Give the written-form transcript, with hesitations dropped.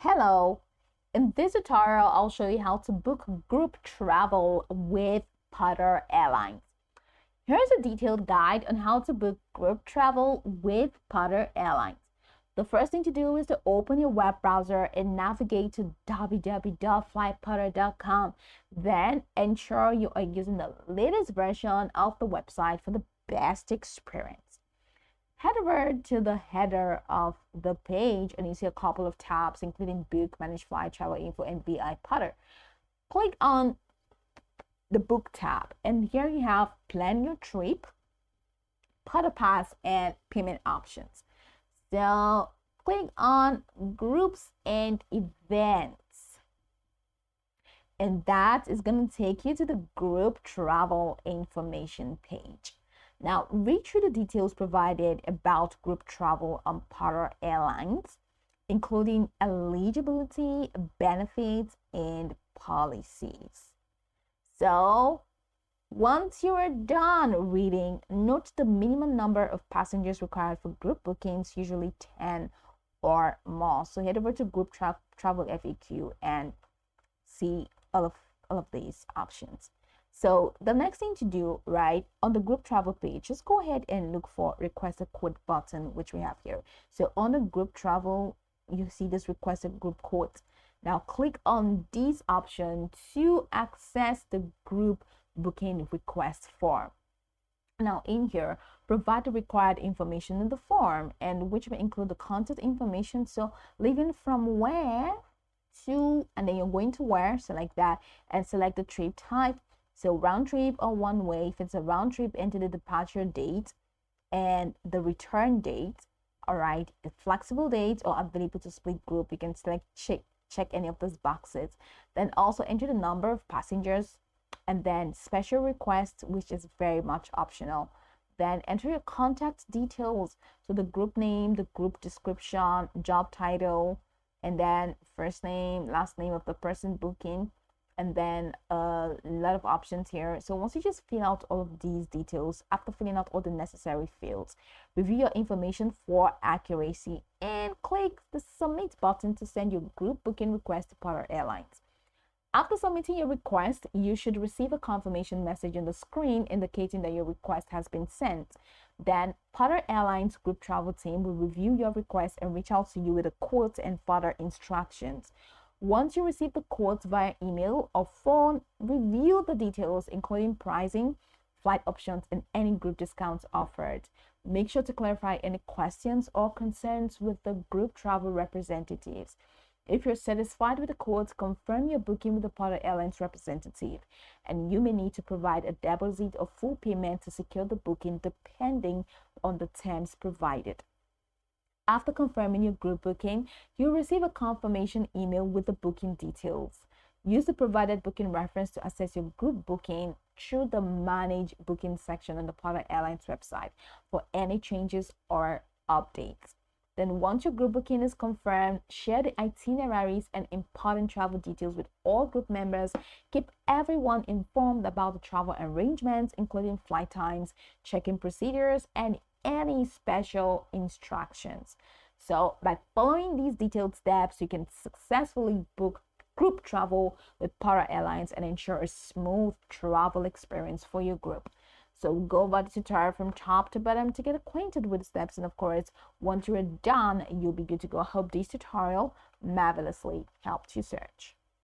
Hello, in this tutorial, I'll show you how to book group travel with Porter Airlines. Here's a detailed guide on how to book group travel with Porter Airlines. The first thing to do is to open your web browser and navigate to www.flyporter.com. Then ensure you are using the latest version of the website for the best experience. Head over to the header of the page and you see a couple of tabs including book, manage flight, travel info, and BI Porter. Click on the book tab and here you have plan your trip, Porter Pass, and payment options. So click on groups and events and that is going to take you to the group travel information page. Now, read through the details provided about group travel on Porter Airlines, including eligibility, benefits, and policies. So, once you are done reading, note the minimum number of passengers required for group bookings, usually 10 or more. So, head over to Group Travel FAQ and see all of these options. So the next thing to do, right, on the group travel page, just go ahead and look for request a quote button, which we have here. So on the group travel, you see this request a group quote. Now click on this option to access the group booking request form. Now in here, provide the required information in the form, and which may include the contact information. So leaving from where to, and then you're going to where, select that and select the trip type. So round trip or one way. If it's a round trip, enter the departure date and the return date. All right, flexible dates or available to split group. You can select check any of those boxes. Then also enter the number of passengers and then special requests, which is very much optional. Then enter your contact details. So the group name, the group description, job title, and then first name, last name of the person booking, and then a lot of options here. So once you just fill out all of these details, after filling out all the necessary fields, review your information for accuracy and click the submit button to send your group booking request to Porter Airlines. After submitting your request, you should receive a confirmation message on the screen indicating that your request has been sent. Then Porter Airlines group travel team will review your request and reach out to you with a quote and further instructions. Once you receive the quotes via email or phone, review the details, including pricing, flight options, and any group discounts offered. Make sure to clarify any questions or concerns with the group travel representatives. If you're satisfied with the quotes, confirm your booking with the Porter Airlines representative, and you may need to provide a deposit or full payment to secure the booking depending on the terms provided. After confirming your group booking, you'll receive a confirmation email with the booking details. Use the provided booking reference to access your group booking through the Manage Booking section on the Porter Airlines website for any changes or updates. Then once your group booking is confirmed, share the itineraries and important travel details with all group members. Keep everyone informed about the travel arrangements, including flight times, check-in procedures, and any special instructions. So by following these detailed steps, you can successfully book group travel with Porter Airlines and ensure a smooth travel experience for your group. So go over the tutorial from top to bottom to get acquainted with the steps, and of course, once you're done, you'll be good to go. I hope this tutorial marvelously helped you search.